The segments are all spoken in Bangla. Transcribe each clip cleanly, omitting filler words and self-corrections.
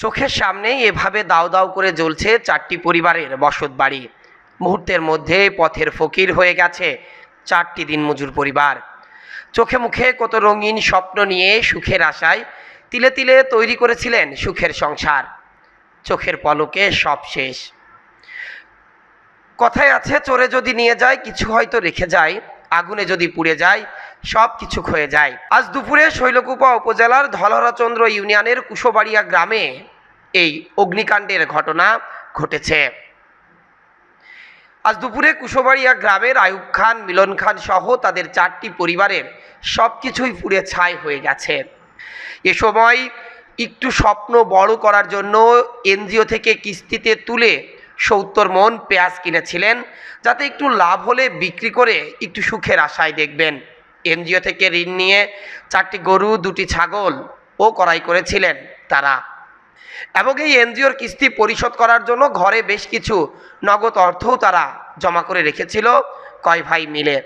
চোখের সামনেই এভাবে দাউ দাউ করে জ্বলছে চারটি পরিবারের বসত বাড়ি। মুহূর্তের মধ্যে পথের ফকির হয়ে গেছে চারটি দিনমজুর পরিবার। চোখে মুখে কত রঙিন স্বপ্ন নিয়ে সুখের আশায় তিলে তিলে তৈরি করেছিলেন সুখের সংসার। চোখের পলকে সব শেষ। কথায় আছে, চোরে যদি নিয়ে যায় কিছু হয়তো রেখে যায়, আগুনে যদি পুড়ে যায় সব কিছু ক্ষয়ে যায়। আজ দুপুরে শৈলকুপা উপজেলার ধলহরাচন্দ্র ইউনিয়নের কুশোবাড়িয়া গ্রামে এই অগ্নিকাণ্ডের ঘটনা ঘটেছে। আজ দুপুরে কুশোবাড়িয়া গ্রামের আয়ুব খান, মিলন খান সহ তাদের চারটি পরিবারের সব কিছুই পুড়ে ছাই হয়ে গেছে। এ সময় একটু স্বপ্ন বড় করার জন্য এনজিও থেকে কিস্তিতে তুলে ৭০ মণ পেঁয়াজ কিনেছিলেন, যাতে একটু লাভ হলে বিক্রি করে একটু সুখের আশায় দেখবেন। এনজিও থেকে ঋণ নিয়ে 4টি গরু, 2টি ছাগল ও ক্রয় করেছিলেন তারা, এবং এই এনজিওর কিস্তি পরিশোধ করার জন্য ঘরে বেশ কিছু নগদ অর্থও তারা জমা করে রেখেছিল কয় ভাই মিলে।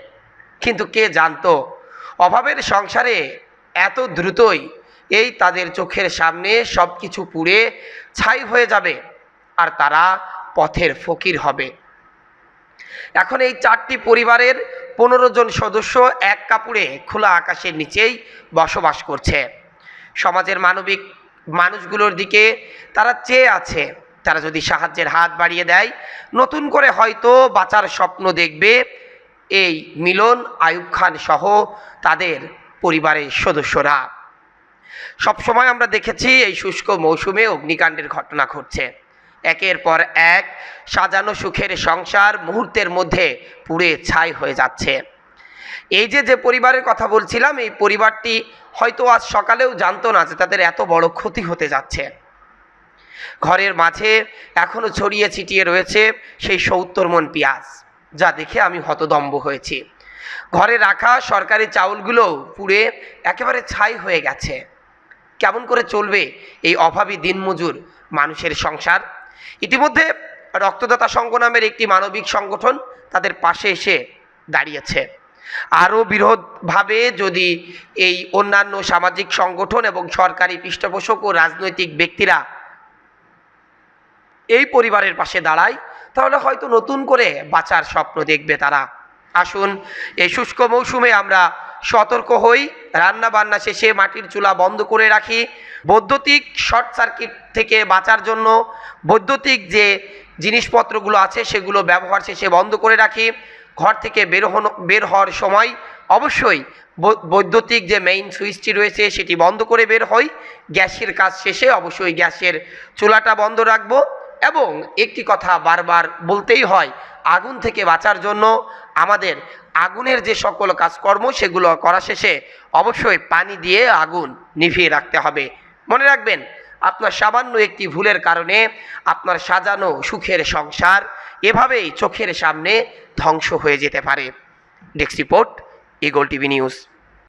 কিন্তু কে জানতো অভাবের সংসারে এত দ্রুতই এই তাদের চোখের সামনে সব কিছু পুড়ে ছাই হয়ে যাবে আর তারা পথের ফকির হবে। এখন এই চারটি পরিবারের 15 জন সদস্য এক কাপড়ে খোলা আকাশের নিচেই বসবাস করছে। সমাজের মানবিক মানুষগুলোর দিকে তারা চেয়ে আছে। তারা যদি সাহায্যের হাত বাড়িয়ে দেয়, নতুন করে হয়তো বাঁচার স্বপ্ন দেখবে এই মিলন, আয়ুব খান সহ তাদের পরিবারের সদস্যরা। সবসময় আমরা দেখেছি এই শুষ্ক মৌসুমে অগ্নিকাণ্ডের ঘটনা ঘটছে। একের পর এক সাজানো সুখের সংসার মুহূর্তের মধ্যে পুড়ে ছাই হয়ে যাচ্ছে। এই যে পরিবারের কথা বলছিলাম, এই পরিবারটি হয়তো আজ সকালেও জানতো না যে তাদের এত বড় ক্ষতি হতে যাচ্ছে। ঘরের মাঝে এখনো ছড়িয়ে ছিটিয়ে রয়েছে সেই ৭০ মণ পেঁয়াজ, যা দেখে আমি হতদম্ব হয়েছি। ঘরে রাখা সরকারি চাউলগুলো পুড়ে একেবারে ছাই হয়ে গেছে। কেমন করে চলবে এই অভাবী দিনমজুর মানুষের সংসার? ইতিমধ্যে রক্তদাতা সংঘ নামের একটি মানবিক সংগঠন তাদের পাশে এসে দাঁড়িয়েছে। আরও বৃহৎভাবে যদি এই অন্যান্য সামাজিক সংগঠন এবং সরকারি পৃষ্ঠপোষক ও রাজনৈতিক ব্যক্তিরা এই পরিবারের পাশে দাঁড়ায়, তাহলে হয়তো নতুন করে বাঁচার স্বপ্ন দেখবে তারা। আসুন এই শুষ্ক মৌসুমে আমরা সতর্ক হই, রান্না বান্না শেষে মাটির চুলা বন্ধ করে রাখি, বৈদ্যুতিক শর্ট সার্কিট থেকে বাঁচার জন্য বৈদ্যুতিক যে জিনিসপত্রগুলো আছে সেগুলো ব্যবহার শেষে বন্ধ করে রাখি। ঘর থেকে বের হওয়ার সময় অবশ্যই বৈদ্যুতিক যে মেইন সুইচটি রয়েছে সেটি বন্ধ করে বের হই। গ্যাসের কাজ শেষে অবশ্যই গ্যাসের চুলাটা বন্ধ রাখবো। এবং একটি কথা বারবার বলতেই হয়, আগুন থেকে বাঁচার জন্য আমাদের আগুনের যে সকল কাজকর্ম সেগুলো করা শেষে অবশ্যই পানি দিয়ে আগুন নিভিয়ে রাখতে হবে। মনে রাখবেন, আপনার সামান্য একটি ভুলের কারণে আপনার সাজানো সুখের সংসার এভাবেই চোখের সামনে ধ্বংস হয়ে যেতে পারে। Desk report, eagle TV news.